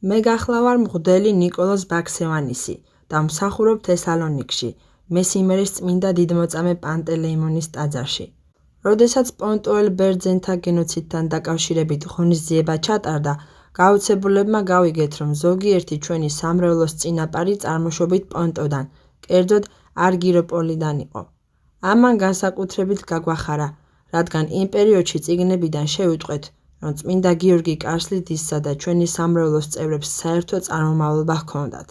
მე გახლავარ მღვდელი ნიკოლოზ ბაქსევანისი და მსახურობ თესალონიკში, მესიმერის წმინდა დიდმოწამე პანტელეიმონის ტაძარში. როდესაც პონტუელ ბერძენთა გენოციდთან დაკავშირებით ღონისძიება ჩატარდა, გაოცებულებმა გავიგეთ, რომ ზოგიერთი ჩვენი სამრევლოს წინაპარი წარმოშობით პონტოდან, კერძოდ არგიროპოლიდან იყო. ამან განსაკუთრებით გაგვახარა, რადგან იმ პერიოდში წიგნებიდან შევიტყვეთ, რომ წმინდა გიორგი კარსლიდისსა და ჩვენი სამრევლოს წევრებს საერთო წარმომავლობა ჰქონდათ.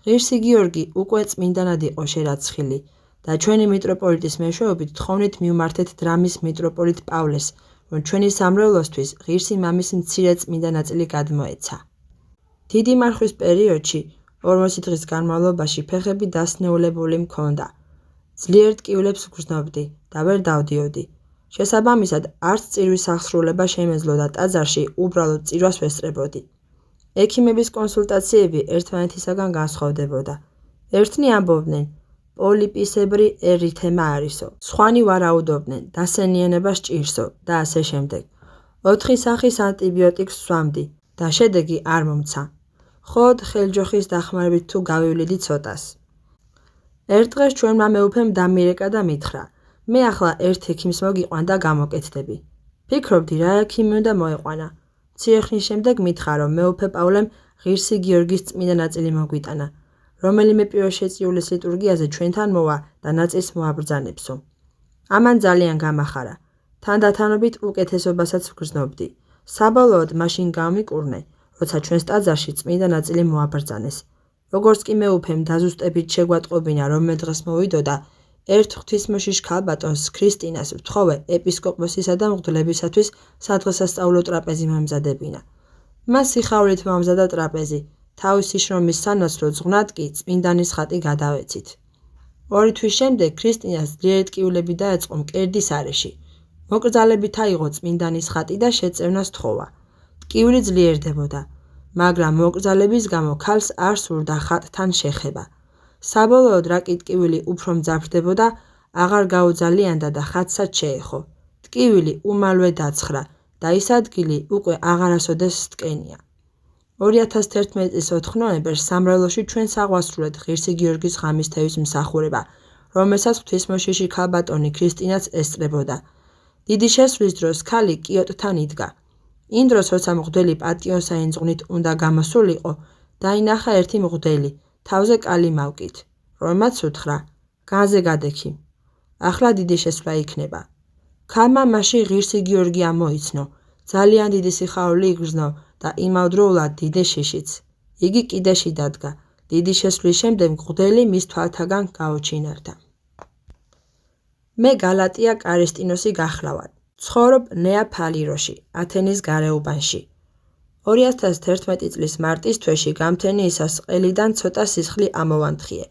ღირსი გიორგი უკვე წმინდანად იყო შერაცხილი და ჩვენი მიტროპოლიტის მეშვეობით თხოვნით მივმართეთ დრამის მიტროპოლიტ პავლეს, რომ ჩვენი სამრევლოსთვის ღირსი მამის მცირე წმინდა ნაწილი გადმოეცა. დიდი მარხვის პერიოდში 40 დღის განმავლობაში ფეხები დასნეულებული მქონდა. ძლიერ ტკივილებს ვგრძნობდი და ვერ დავდიოდი. შესაბამისად, არც წირვის აღსრულება შემეძლო და ტაძარში უბრალოდ წირვას ვესწრებოდი. ექიმების კონსულტაციები ერთმანეთისაგან განსხვავდებოდა. ერთნი ამბობდნენ, პოლიპისებრი ერითემა არისო, სხვანი ვარაუდობდნენ, დასენიანება სჭირსო და ასე შემდეგ. 4 სახის ანტიბიოტიკს ვსვამდი და შედეგი არ მომცა. ხოდ ხელჯოხის დახმარებით თუ გავივლიდი ცოტას. ერთ დღეს ჩვენმა მეუფემ დამირეკა და მითხრა, მე ახლა ერთ ექიმს მოგიყვან და გამოკეთდები. ფიქრობდი რა ექიმი უნდა მოეყვანა. მცირე ხნის შემდეგ მითხრა, რომ მეუფე პავლემ ღირსი გიორგის წმინდა ნაწილი მოგვიტანა, რომელიმე პირველშეწიულის ლიტურგიაზე ჩვენთან მოვა და ნაწილს მოაბრძანებსო. ამან ძალიან გამახარა. თანდათანობით უკეთესობასაც ვგრძნობდი. საბოლოოდ მაშინ გამიკურნე, როცა ჩვენს ტაძარში წმინდა ნაწილი მოაბრძანეს. როგორც კი მეუფემ დაზუსტებით შეგვატყობინა, რომ მე დღეს მოვიდოდა, ერთ ღვთისმოშიშ ქალბატონს ქრისტინას ვთხოვე ეპისკოპოსისა და მღვდლებისათვის სადღესასწაულო ტრაპეზი მომზადებინა. მას სიხარულით მომზადა ტრაპეზი, თავისი შრომის სანაცვლოდ ზღვნად კი წმინდანის ხატი გადავეცით. 2 თვის შემდეგ ქრისტინას ძლიერი ტკივილები დაეწყო მკერდის არეში. მოკრძალებით აიღო წმინდანის ხატი და შეწევნა სთხოვა. ტკივილი ძლიერდებოდა, მაგრამ მოკრძალების გამო ქალს არ სურდა ხატთან შეხება. საბოლოოდ რა კი ტკივილი უფრო მძაფრდებოდა, აღარ გაუძალიანდა და ხატსაც შეეხო. ტკივილი უმალვე დაცხრა და ის ადგილი უკვე აღარასოდეს სტკენია. 2011 წლის 4 ნოემბერს სამრევლოში ჩვენ საღვასრულეთ ღირსი გიორგის ღამისთევის მსახურება, რომელსაც ღვთისმოშიში ქალბატონი ქრისტინაც ესწრებოდა. დიდი შესვლის დროს ქალი კიოტთან იდგა. იმ დროს, როცა მღვდელი პატიოსაინძღვნით უნდა გამოსულიყო, დაინახა ერთი მღვდელი, თავზე კალი მავკით, რომელმაც უთხრა, განზე გადექი. ახლა დიდი შესვლა იქნება. ქალმა მასში ღირსი გიორგი ამოიცნო, ძალიან დიდი სიხარული იგრძნო და იმავდროულად დიდი შიშიც. იგი კიდეში დადგა. დიდი შესვლის შემდეგ მღვდელი მის თვალთაგან გაოჩინარდა. მე გალატია კარესტინოსი გახლავარ. ცხოვრობ ნეაფალიროში, ათენის გარეუბანში. 2011 წლის მარტის თვეში გამთენიისას ყელიდან ცოტა სისხლი ამოვანთხიე.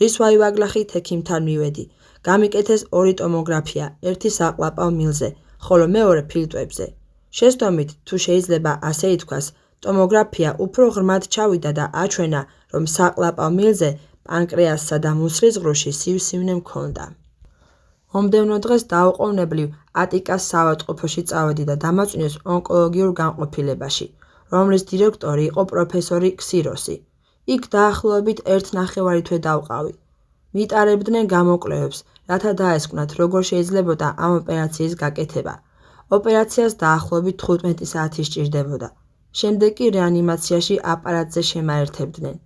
რის ვაივაგლახით ექიმთან მივედი. გამიკეთეს 2 ტომოგრაფია, ერთი საყლაპავ მილზე, ხოლო მეორე ფილტვებზე. შესდომით, თუ შეიძლება ასე ითქვას, ტომოგრაფია უფრო ღრმად ჩავიდა და აჩვენა, რომ საყლაპავ მილზე პანკრეასსა და მუსრის ღრუში სივსივნე მქონდა. მომდევნო დღეს დაუყოვნებლივ ატიკას საავადმყოფოში წავედი და დამაწვინეს ონკოლოგიურ განყოფილებაში, რომლის დირექტორი იყო პროფესორი ქსიროსი. იქ დაახლოებით 1,5 თვე დავყავი. მიტარებდნენ გამოკვლევებს, რათა დაესკვნათ, როგორ შეიძლებოდა ამ ოპერაციის გაკეთება. ოპერაციას დაახლოებით 15 საათი სჭირდებოდა. შემდეგ კი რეანიმაციაში აპარატზე შემაერთებდნენ.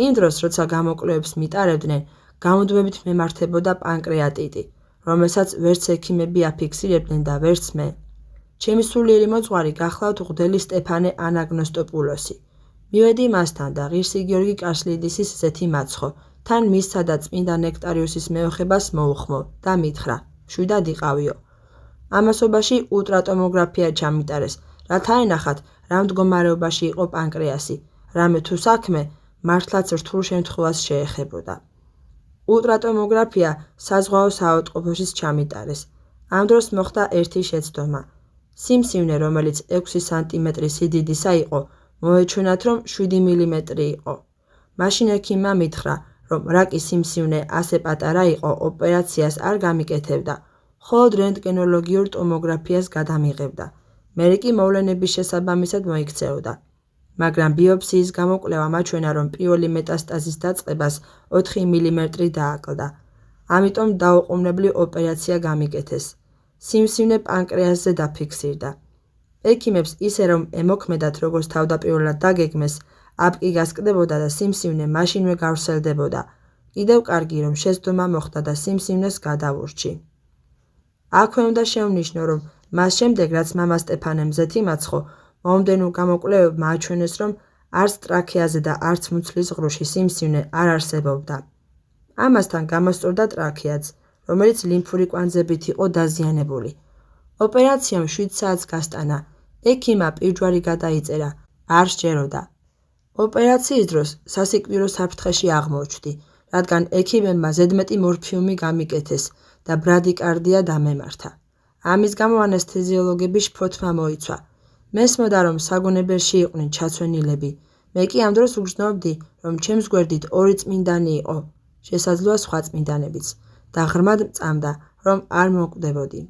იმ დროს, როცა გამოკვლევებს მიტარებდნენ, გამუდმებით მემართებოდა პანკრეატიტი, რომელსაც ვერც ექიმები აფიქსირებდნენ და ვერც მე. ჩემი სულიერი მოძღვარი გახლავთ მღვდელი სტეფანე ანაგნოსტოპულოსი. მივედი მასთან და ღირსი გიორგი კარსლიდისის ზეთი მაცხო, თან მისცა და წმინდა ნექტარიუსის მეოხებას მოუხმო და მითხრა, მშვიდად იყავიო. ამასობაში ულტრატომოგრაფია ჩამიტარეს, რათა ენახათ, რა მდგომარეობაში იყო პანკრეასი, რამე თუ საქმე მართლაც რთულ შემთხვევას შეეხებოდა. ულტრატომოგრაფია საზღვაო საავადმყოფოშიც ჩამიტარეს. ამ დროს მოხდა ერთი შეცდომა. სიმსივნე, რომელიც 6 სანტიმეტრის სიდიდისა იყო, მოეჩვენათ, რომ 7 მილიმეტრი იყო. მაშინ ექიმმა მითხრა, რომ რაკის სიმსივნე ასე პატარა იყო, ოპერაციას არ გამიკეთებდა, მხოლოდ რენტგენოლოგიურ ტომოგრაფიას გადამიღებდა. მერე კი მოვლენების შესაბამისად მოიქცეოდა. მაგრამ ბიოპსიის გამოკვლევა მაჩვენა, რომ პირველი მეტასტაზის დაწყებას 4 მმ დააკლდა. ამიტომ დაუყოვნებლივ ოპერაცია გამიკეთეს. სიმსივნე პანკრეასზე დაფიქსირდა. ექიმებს ისე რომ ემოქმედათ, როგორც თავდაპირველად დაგეგმეს, აპკი გასკდებოდა და სიმსივნე მაშინვე გავრცელდებოდა. კიდევ კარგი, რომ შესდომა მოხდა და სიმსივნეს გადავურჩი. აქვე უნდა შევნიშნო, რომ მას შემდეგ, რაც მამა სტეფანემ ზეთი მაცხო, მომდევნო გამოკვლევებმა აჩვენეს, რომ არც ტრაქეაზე და არც მუცლის ღრუში სიმსივნე არ არსებობდა. ამასთან გამოსწორდა ტრაქეაც, რომელიც ლიმფური კვანძებით იყო დაზიანებული. ოპერაციამ 7 საათს გასტანა. ექიმმა პირჯვარი გადაიწერა, არ სჯეროდა. ოპერაციის დროს სასიკვდილო საფრთხეში აღმოჩნდი, რადგან ექიმებმა ზედმეტი მორფიუმი გამიკეთეს და ბრადიკარდია დამემართა. ამის გამო ანესთეზიოლოგები შფოთმა მოიცვა. მესმოდა, რომ საგონებელში იყვნენ ჩაცვენილები. მე კი ამ დროს უგრძნობდი, რომ ჩემს გვერდით 2 წმინდანი იყო, შესაძლოა სხვა წმინდანებიც, და ღრმად მწამდა, რომ არ მოვკვდებოდი.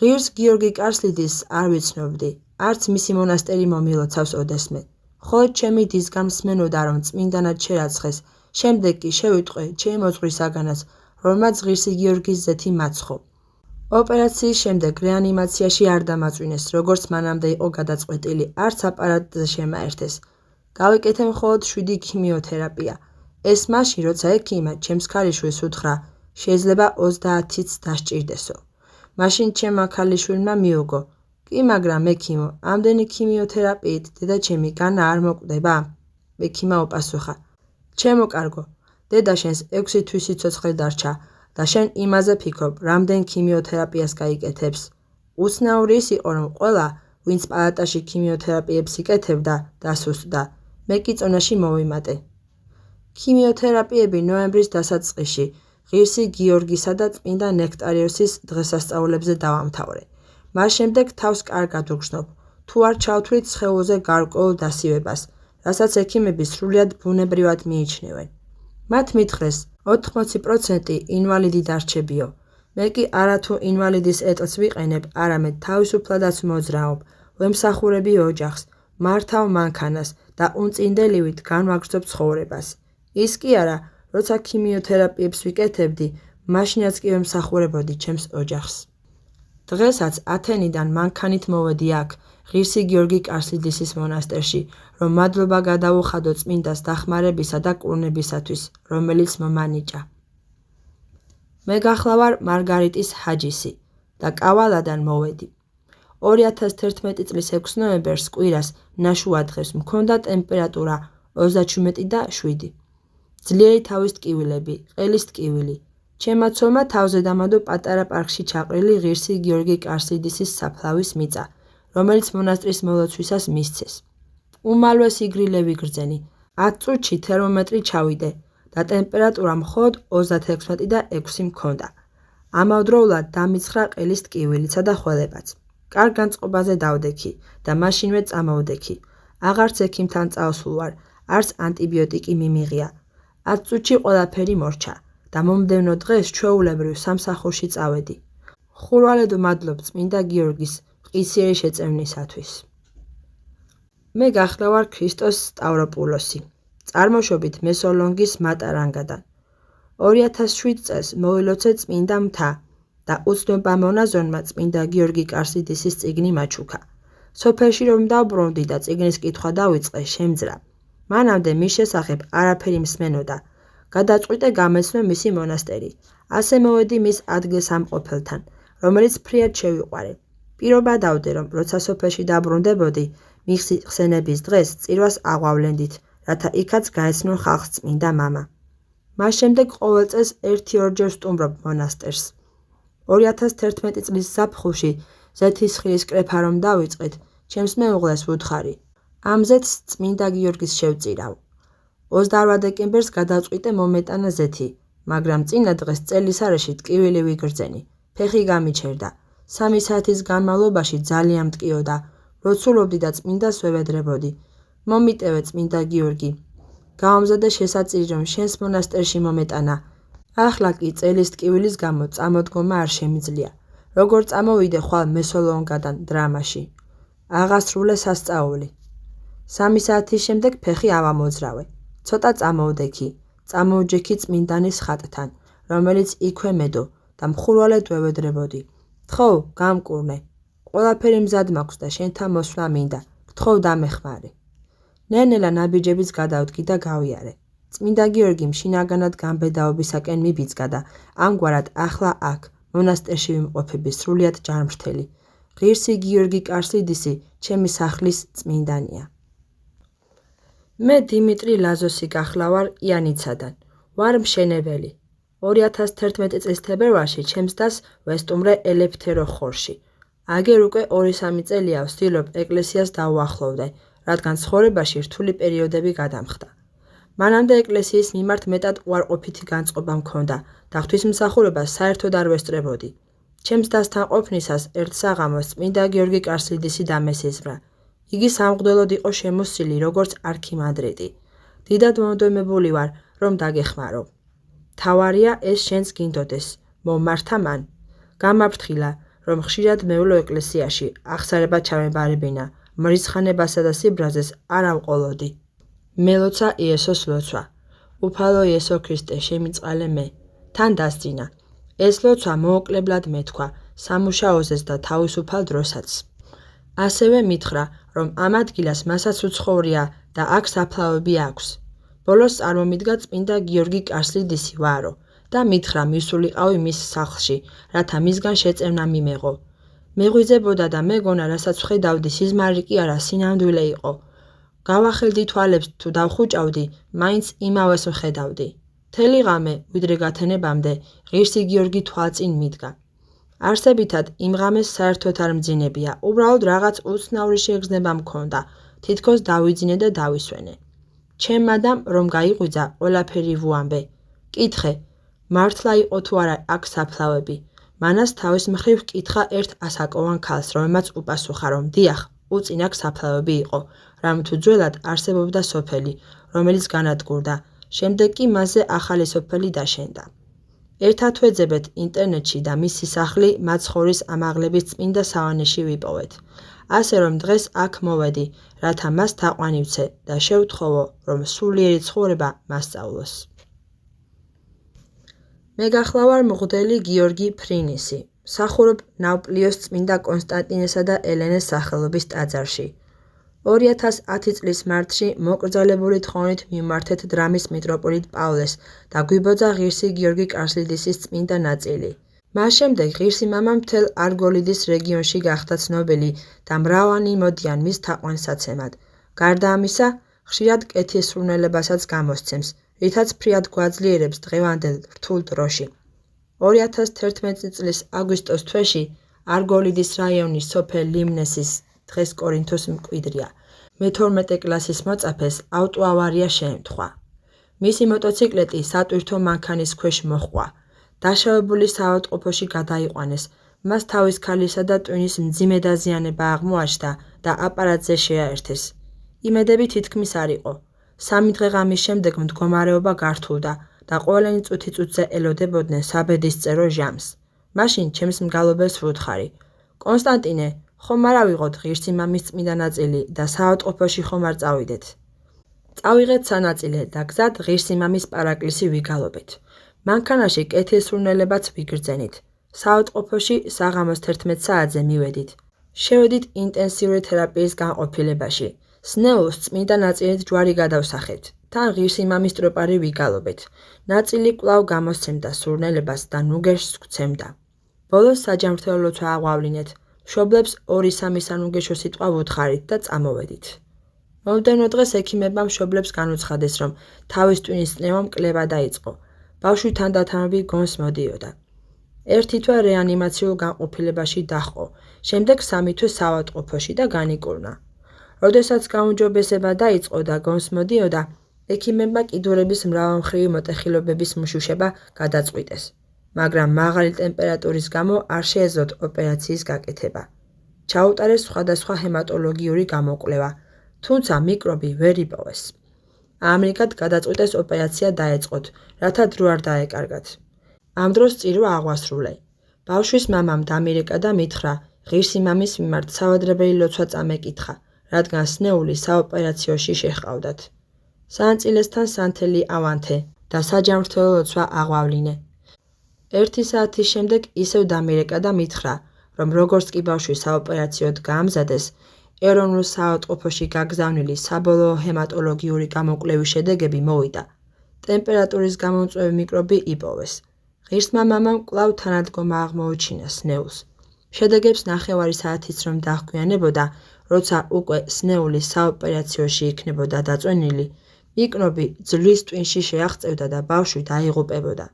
ღირს გიორგი კარსლიდის არ ვიცნობდი, არც მისი მონასტერი მომილოცავს ოდესმე. მხოლოდ ჩემი დისგან მსმენოდა, რომ წმინდანად შერაცხეს, შემდეგ კი შევიტყვე ჩემი მოძღვრის-საგანაც, რომელმაც ღირსი გიორგის ზეთი მაცხო. ოპერაციის შემდეგ რეანიმაციაში არ დამაწვინეს, როგორც მანამდე იყო გადაწყვეტილი, არც აპარატზე შემაერთეს. გავიკეთე მხოლოდ 7 ქიმიოთერაპია. ეს მაშინ, როცა ექიმმა ჩემს ქალიშვილს უთხრა, შეიძლება 30-იც დასჭირდესო. მაშინ ჩემმა ქალიშვილმა მიუგო. კი, მაგრამ ექიმო, ამდენი ქიმიოთერაპიით დედაჩემი განა არ მოკვდება? ექიმმა უპასუხა. ჩემო კარგო, დედა შენს 6 თვის სიცოცხლე დარჩა და შენ იმაზე ფიქრობ, რამდენ ქიმიოთერაპიას გაიკეთებს. უცნაური ის იყო, რომ ყველა, ვინც პალატაში ქიმიოთერაპიებს იკეთებდა, დასუსტდა. მე კი წონაში მოვიმატე. ქიმიოთერაპიები ნოემბრის დასაწყისში ღირსი გიორგისა და წმინდა ნექტარიოსის დღესასწაულებზე დავამთავრე. მას შემდეგ თავს კარგად ვგრძნობ, თუ არ ჩავთვლით სხეულზე გარკვეულ დასივებას, რასაც ექიმები სრულიად ბუნებრივად მიიჩნევენ. მათ მითხრეს 80% ინვალიდი დარჩებიო. მე კი არათუ ინვალიდის ეტლს ვიყენებ, არამედ თავისუფლადაც მოძრაობ, ვემსახურები ოჯახს, მართავ მანქანას და უნწინდელივით განვაგრძობ ცხოვრებას. ის კი არა, როცა ქიმიოთერაპიებს ვიკეთებდი, მაშინაც კი ვემსახურებოდი ჩემს ოჯახს. დღესაც ათენიდან მანქანით მოვედი აქ, ღირსი გიორგი კარსლიდისის მონასტერში, რომ მადლობა გადავუხადო წმინდას დახმარებისა და კურნებისათვის, რომელიც მომანიჭა. მე გახლავარ მარგარიტის ჰაჯისი და კავალადან მოვედი. 2011 წლის 6 ნოემბერს კვირას ნაშუა დღეს მქონდა ტემპერატურა 37 და 7. ძლიერი თავის ტკივილები, ყელის ტკივილი. ჩემმა ცოლმა თავზე დამადო პატარა პარკში ჩაყრილი ღირსი გიორგი კარსლიდისის საფლავის მიწა, რომელიც მონასტრის მოლოცვისას მისცეს. უმალვეს იგრილები გრძენი, 10 წუთში თერმომეტრი ჩავიდე და ტემპერატურა მხოლოდ 36 და 6 მქონდა. ამავდროულად დამიცხრა ყელის ტკივილიცა და ხველებაც. კარგ განწყობაზე დავდექი და მაშინვე წამოვდექი. აღარც ექიმთან წავსულ ვარ, არც ანტიბიოტიკი მიმიღია. 10 წუთში ყველაფერი მორჩა და მომდევნო დღეს ჩვეულებრივ სამსახურში წავედი. ხურვალედო მადლობ წმინდა გიორგის მყისიერი შეწევნისათვის. მე გახლავარ ქრისტოს სტავროპულოსი, წარმოშობით მესოლონგის მატარანგადან. 2007 წელს მოილოცე წმინდა მთა და უცნობმა მონაზონმა წმინდა გიორგი კარსლიდისის წიგნი მაჩუქა. სოფელში რომ დავბრუნდი და წიგნის კითხვა დავიწყე, შემძრა. მანამდე მის შესახებ არაფერი მსმენოდა. გადაწყვიტე გამეცნო მისი მონასტერი. ასე მოვედი მის ადგილსამყოფელთან, რომელიც ფრიად შევიყვარე. პირობა დავდე, რომ როცა სოფელში დაბრუნდებოდი, მიხსი ხსენების დღეს წირვას აღვავლენდით, რათა იქაც გაეცნო ხალხს წმინდა მამა. მას შემდეგ ყოველ წელს 1-2 ჯერ ვსტუმრობ მონასტერს. 2011 წლის ზაფხულში ზეთისხილის კრეფა რომ დავიწყეთ, ჩემს მეუღლეს ვუთხარი. ამ ზეთს წმინდა გიორგის შევწირავ. 28 დეკემბერს გადავწყვიტე მომეტანა ზეთი, მაგრამ წინა დღეს წელისარეში ტკივილი ვიგრძენი. ფეხი გამიჩერდა. 3 საათის განმავლობაში ძალიან მტკიოდა. როცულობდი და წმინდას ვევედრებოდი. მომიტევე წმინდა გიორგი. გავამზადე შესაწირი, რომ შენს მონასტერში მომეტანა. ახლა კი წელის ტკივილის გამო წამოდგომა არ შემიძლია. როგორ წამოვიდე ხვალ მესოლონგადან დრამაში. აღასრულე სასწაული. 3 საათის შემდეგ ფეხი ავამოძრავე. ცოტა წამოვდექი. წამოვჯექი წმინდანის ხატთან, რომელიც იქვე მედო და მხურვალედ ვევედრებოდი. თხოვ, გამკურნე. ყველაფერი მზად მაქვს და შენთან მოსვლა მინდა. გთხოვ დამეხმარე. ნელ-ნელა ნაბიჯებიც გადავდგი და გავიარე. წმინდა გიორგიმ შინაგანად გამბედაობისაკენ მიბიძგა და ამგვარად ახლა აქ, მონასტერში ვიმყოფები სრულიად ჯანმრთელი. ღირსი გიორგი კარსლიდისი ჩემი სახლის წმინდანია. მე დიმიტრი ლაზოსი გახლა ვარ იანიცადან. ვარ მშენებელი. 2011 წლის თებერვალში ჩემს დას ვესტუმრე ელეფთერო ხორში. აგერ უკვე 2-3 წელია ვცდილობ ეკლესიას დავუახლოვდე, რადგან ცხოვრებაში რთული პერიოდები გადამხდა. მანამდე ეკლესიის მიმართ მეტად უარყოფითი განწყობა მქონდა და ღვთისმსახურებას საერთოდ არ ვესწრებოდი. ჩემს დასთან ყოფნისას ერთ საღამოს წმინდა გიორგი კარსლიდისი დამესიზღვრა. იგი სამღვდელოდ იყო შემოსილი როგორც არქიმანდრიტი. დიდად მომდევნებული ვარ, რომ დაგეხმარო. თავარია ეს შენს გინდოდეს, მომმართა მან. გამაფრთხილა, რომ ხშირად მევლო ეკლესიაში, აღსარება ჩამებარებინა, მრისხანებასა და სიბრაზეს არ ავყოლოდი. მელოცა იესოს ლოცვა. უფალო იესო ქრისტე, შემიწყალე მე. თან დასძინა. ეს ლოცვა მოუკლებლად მეთქვა, სამუშაოზეს და თავისუფალ დროსაც. ასევე მითხრა, რომ ამ ადგილას მასაც უცხოვრია და აქ საფლავები აქვს. ბოლოს წარმომიდგა წმინდა გიორგი კარსლიდისი ვარო და მითხრა მისულიყავი მის სახლში, რათა მისგან შეწევნა მიმეღო. მეღვიძებოდა და მეგონა, რასაც ვხედავდი, სიზმარი კი არა, სინამდვილე იყო. გავახელდი თვალებს თუ დავხუჭავდი, მაინც იმავეს ვხედავდი. მთელი ღამე, ვიდრე გათენებამდე, ღირსი გიორგი თვალწინ მიდგა. არსებითად იმ ღამეს საერთოდ არ მძინებია, უბრალოდ რაღაც უცნაური შეგრძნება მქონდა, თითქოს დავიძინე და დავისვენე. ჩემ ადამ რომ გაიღვიძა, ყველაფერი ვუამბე. კითხე, მართლა იყო თუ არა აქ საფლავები. მანას თავის მხრივ კითხა ერთ ასაკოვან ქალს, რომელმაც უპასუხა, რომ დიახ, უწინ აქ საფლავები იყო, რამ თუ ძველად არსებობდა სოფელი, რომელიც განადგურდა, შემდეგ კი მასზე ახალი სოფელი დაშენდა. ერთად ვეძებეთ ინტერნეტში და მისი სახლი მაცხოვრის ამაღლების წმინდა სავანეში ვიპოვეთ. ასე რომ დღეს აქ მოვედი, რათა მას თაყვანივცე და შევთხოვო, რომ სულიერი ცხოვრება მასწავლოს. მე გახლა ვარ მღვდელი გიორგი ფრინისი. მსახურობ ნავპლიოს წმინდა კონსტანტინესა და ელენეს სახელობის ტაძარში. 2010 წლის მარტში მოკრძალებული თხოვნით მივმართეთ დრამის მიტროპოლიტ პავლეს და გვიბოძა ღირსი გიორგი კარსლიდისის წმინდა ნაწილი. მას შემდეგ ღირსი მამამ მთელ არგოლიდის რეგიონში გახდა ცნობილი და მრავალი მოდიან მის თაყვანსაცემად. გარდა ამისა, ხშირად კეთილსურნელებასაც გამოსცემს, რითაც ფრიად გვაძლიერებს დღევანდელ რთულ დროში. 2011 წლის აგვისტოს თვეში არგოლიდის რაიონის სოფელ ლიმნესის, დღეს კორინთოს მკვიდრია, მე-12 კლასის მოწაფეს ავტოავარია შეემთხვა. მისი მოტოციკლეტი სატვირთო მანქანის ქვეშ მოჰყვა. დაშავებული საავადმყოფოში გადაიყვანეს, მას თავის ქალისა და ტვინის მძიმე დაზიანება აღმოაჩნდა და აპარატზე შეაერთეს. იმედები თითქმის არ იყო. 3 დღე ღამის შემდეგ მდგომარეობა გართულდა და ყველანი წუთი-წუთზე ელოდებოდნენ საბედისწერო ჟამს. მაშინ ჩემს მგალობელს ვუთხარი. კონსტანტინე, ხომ არ ავიღოთ ღირსი მამის წმინდა ნაწილი და საავადმყოფოში ხომ არ წავიდეთ? წავიღეთ სანაწილე და გზად ღირსი მამის პარაკლისი ვიგალობეთ. მანქანაში კეთილსურნელებაც ვიგრძენით. საავადმყოფოში საღამოს 11 საათზე მივედით. შევედით ინტენსიური თერაპიის განყოფილებაში. სნეულს წმინდა ნაწილით ჯვარი გადავსახეთ. თან ღირსი მამის ტროპარი ვიგალობეთ. ნაწილი კვლავ გამოსცემდა სურნელებას და ნუგეშს გვცემდა. ბოლოს საჯანმრთელო ლოცვა აღვავლინეთ. მშობლებს 2-3 სანუგეშო სიტყვა ვუთხარით და წამოვედით. მომდევნო დღეს ექიმებმა მშობლებს განუცხადეს, რომ თავის ტვინის წნევამ კლება დაიწყო. ბავშვი თანდათანობით გონს მოდიოდა. 1 თვე რეანიმაციულ განყოფილებაში დაჰყო, შემდეგ 3 თვე საავადმყოფოში და განიკურნა. როდესაც გაუმჯობესება დაიწყო და გონს მოდიოდა, ექიმებმა კიდურების მრავალმხრივი მოტეხილობების მშუშება გადაწყვიტეს, მაგრამ მაღალი ტემპერატურის გამო არ შეეძლოთ ოპერაციის გაკეთება. ჩაუტარეს სხვადასხვა ჰემატოლოგიური გამოკვლევა, თუმცა მიკრობი ვერ იპოვეს. ამრიგად გადაწყვიტეს ოპერაცია დაეწყოთ, რათა დრო არ დაეკარგათ. ამ დროს წირვა აღვასრულე. ბავშვის მამამ დამირეკა და მითხრა, ღირსი მამის მიმართ სავალდრებელი ლოცვა წამეკითხა, რადგან სნეული საოპერაციოში შეჰყავდათ. საანწილესთან სანთელი ავანთე და საჯანმრთელო ლოცვა აღვავლინე. 1 საათის შემდეგ ისევ დამირეკა და მითხრა, რომ როგორც კი ბავშვი საოპერაციოდ გაამზადეს, ეროვნულ საავადმყოფოში გაგზავნილი საბოლოო ჰემატოლოგიური გამოკვლევის შედეგები მოვიდა. ტემპერატურის გამომწვევი მიკრობი იპოვეს. ღირსმა მამამ კვლავ თანადგომა აღმოუჩინა სნეულს. შედეგებს 9 საათიც რომ დაჰქვიანებოდა, როცა უკვე სნეული საოპერაციოში იქნებოდა დაწვენილი, მიკრობი ძვლის ტვინში შეაღწევდა და ბავშვი დაიღუპებოდა.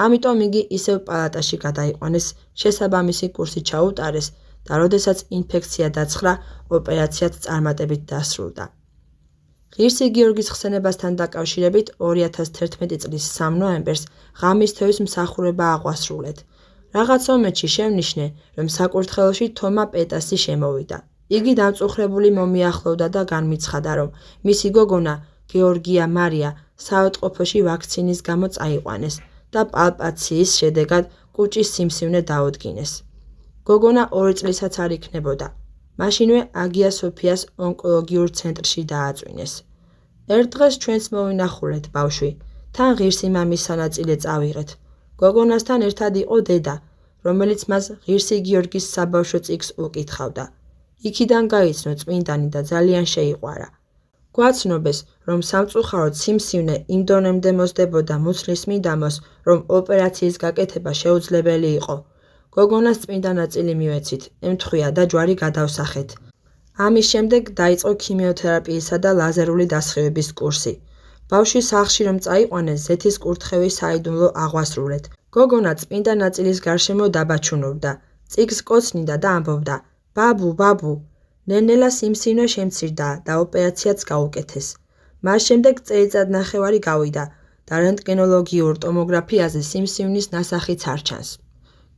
ამიტომ იგი ისევ პალატაში გადაიყვანეს, შესაბამისი კურსი ჩაუტარეს და როდესაც ინფექცია დაცხრა, ოპერაციაც წარმატებით დასრულდა. ღირსი გიორგის ხსენებასთან დაკავშირებით 2011 წლის 3 ნოემბერს ღამის თევის მსახურება აღვასრულეთ. რაღაც მომენტში შევნიშნე, რომ საკურთხეველში თომა პეტასი შემოვიდა. იგი დამწუხრებული მომიახლოვდა და განმიცხადა, რომ მისი გოგონა გეორგია მარია საავადმყოფოში ვაქცინის გამო წაიყვანეს და პალპაციის შედეგად კუჭის სიმსივნე დაუდგინეს. გოგონა 2 წლისაც არ იქნებოდა. მაშინვე აგია სოფიას ონკოლოგიურ ცენტრში დააწვინეს. ერთ დღეს ჩვენც მოვინახულეთ ბავშვი, თან ღირსი მამის სანაწილე წავიღეთ. გოგონასთან ერთად იყო დედა, რომელიც მას ღირსი გიორგის საბავშვო წიგნს უკითხავდა. იქიდან გაიცნო წმინდანი და ძალიან შეიყვარა. გვაცნობეს, რომ სამწუხაროდ სიმსივნე იმ დონემდე მოსდებოდა მუცლის მიდამოს, რომ ოპერაციის გაკეთება შეუძლებელი იყო. გოგონას წმინდა ნაწილი მივეცით, ემთხვია და ჯვარი გადავსახეთ. ამის შემდეგ დაიწყო ქიმიოთერაპიისა და ლაზერული დასხივების კურსი. ბავშვი სახლში რომ წაიყვანეს, ზეთის კურთხევის საიდუმლო აღვასრულეთ. გოგონა წმინდა ნაწილის გარშემო დაბაჩუნობდა, წიგნს კოცნიდა და ამბობდა: ბაბუ, ბაბუ, ნენელა სიმსივნე შემცირდა და ოპერაციაც გაუკეთეს. მას შემდეგ წელიწადნახევარი გავიდა და რენტგენოლოგიურ ტომოგრაფიაზე სიმსივნის ნასახიც არ ჩანს.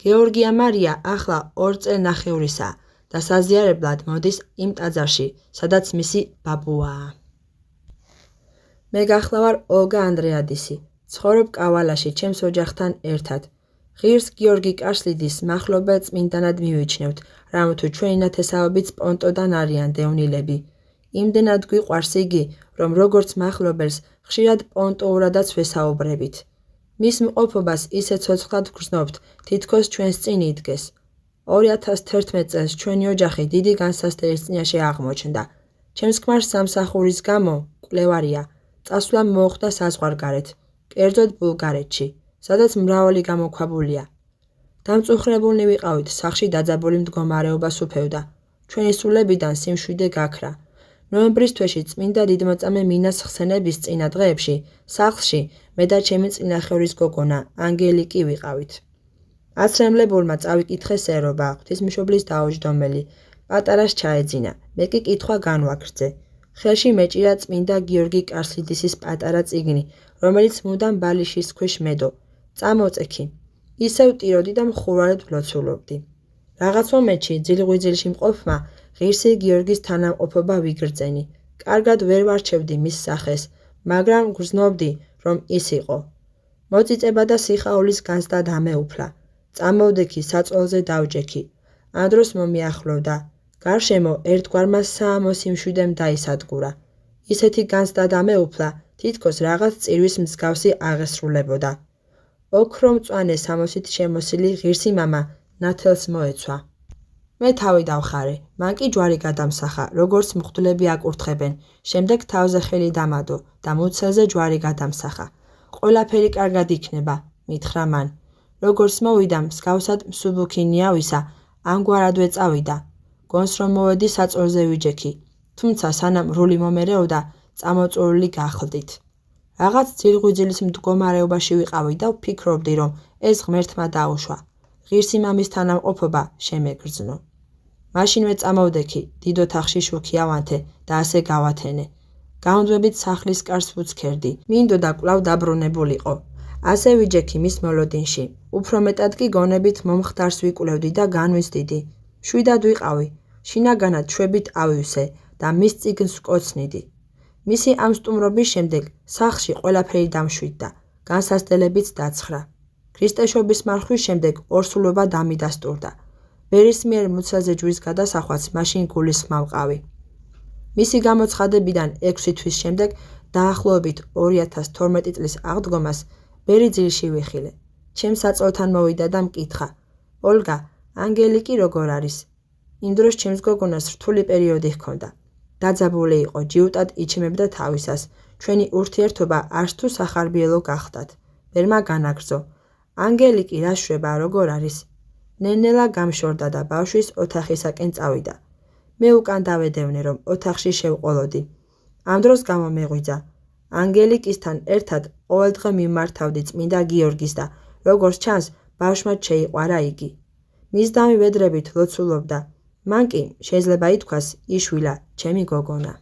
გეორგია მარია ახლა 2 წელნახევრისაა და საზიარებლად მოდის იმ ტაძარში, სადაც მისი ბაბუაა. მე გახლავარ ოლგა ანდრეადისი, ცხოვრობ კავალაში ჩემს ოჯახთან ერთად. ღირს გიორგი კარსლიდის მახლობელ წმინდანად მივიჩნევთ, რამოთუ ჩვენი ნათესაობიც პონტოდან არიან დევნილები. იმდენად გვიყვარს იგი, რომ როგორც მახლობელს ხშირად პონტოურადაც ვესაუბრებით. მის მყოფობას ისე ცოცხლად ვგრძნობთ, თითქოს ჩვენს წინ იდგეს. 2011 წელს ჩვენი ოჯახი დიდი განსასწრების წინაშე აღმოჩნდა. ჩემს ქმარს სამსახურის გამო, მკვლევარია, წასვლა მოუხდა საზღვარგარეთ, კერძოდ ბულგარეთში, სადაც მრავალი გამოქვაბულია. დამწუხრებულნი ვიყავით, სახლში დაძაბული მდგომარეობა სუფევდა. ჩვენი სულებიდან სიმშვიდე გაქრა. ნოემბრის თვეში წმინდა დიდმოწამე მინას ხსენების წინა დღეებში სახლში მე და ჩემი წინახევრის გოგონა ანგელიკი ვიყავით. აცრემლებულმა წავიკითხეს ერობა, ღვთისმშობლის დაუჯდომელი, პატარას ჩაეძინა, მე კი კითხვა განვაგრძე. ხელში მეჭირა წმინდა გიორგი კარსლიდისის პატარა წიგნი, რომელიც მუდამ ბალიშის ქვეშ მედო. წამოწექი. ისევ ტიროდი და მხურვალედ ვლოცულობდი. რაღაც მომენტში ძილღვიძილში მყოფმა ღირსი გიორგის თანამყოფობა ვიგრძენი. კარგად ვერ ვარჩევდი მის სახეს, მაგრამ გრძნობდი, რომ ის იყო. მოწიწება და სიხაულის განცდა დამეუფლა. წამოვდექი, საწყლზე დავჯექი. ამ დროს მომიახლოვდა. გარშემო ერთგვარმა საამოსიმშვიდემ დაისადგურა. ისეთი განცდა დამეუფლა, თითქოს რაღაც წირვის მსგავსი აღესრულებოდა. ოქრომწვანე სამოსით შემოსილი ღირსი მამა ნათელს მოეცვა. მე თავი დავხარე, მან კი ჯვარი გადამსახა, როგორც მღვდლები აკურთხებენ, შემდეგ თავზე ხელი დამადო და მუცელზე ჯვარი გადამსახა. ყველაფერი კარგად იქნება, მითხრა მან. როგორც მოვიდა, მსგავსად მსუბუქი ნიავისა, ამგვარადვე წავიდა. გონს რომ მოვედი საწოლზე ვიჯექი, თუმცა სანამ რული მომერეოდა, წამოწურული გახლდით. რაღაც ძილღვიძილის მდგომარეობაში ვიყავი და ვფიქრობდი, რომ ეს ღმერთმა დაუშვა. ღირსი მამის თანამყოფობა შემეგრძნო. მაშინვე წამოვდექი, დიდ ოთახში შუქი ავანთე და ასე გავათენე. გამუდმებით სახლის კარს ვუცქერდი, მინდოდა კვლავ დაბრუნებულიყო. ასე ვიჯექი მის მოლოდინში. უფრო მეტად კი გონებით მომხდარს ვიკვლევდი და განვიზდიდი. შვიდად ვიყავი, შინაგანად შვებით ავივსე და მის წიგნს ვკოცნიდი. მისი ამ სტუმრობის შემდეგ სახლში ყველაფერი დამშვიდდა, განსასწრებიც დაცხრა. ქრისტეშობის მარხვის შემდეგ ორსულობა დამიდასტურდა. ბერის მიერ მუცელზე ჯვრის გადასახვაც მაშინ გულისხმავ ყავი. მისი გამოცხადებიდან 6 თვის შემდეგ დაახლოებით 2012 წლის აღდგომას ბერი ძირში ვიხილე. ჩემს საწოლთან მოვიდა და მკითხა: ოლგა, ანგელიკი როგორ არის? იმ დროს ჩემს გოგონას რთული პერიოდი ჰქონდა. დაძაბული იყო, ჯიუტად იჩემებდა თავისას. ჩვენი ურთიერთობა არც თუ სახარბიელო გახდათ. ბერმა განაგრძო: ანგელიკი რა შვება, როგორ არის? ნენელა გამშორდა და ბავშვის ოთახისაკენ წავიდა. მე უკან დავედევნე, რომ ოთახში შევყოლოდი. ამ დროს გამომეღვიძა. ანგელიკისთან ერთად ყოველდღე მიმართავდი წმინდა გიორგის და, როგორც ჩანს, ბავშვმა შეიყვარა იგი. მისდამი ვედრებით ლოცულობდა. მან კი, შეიძლება ითქვას, იშვილა ჩემი გოგონა.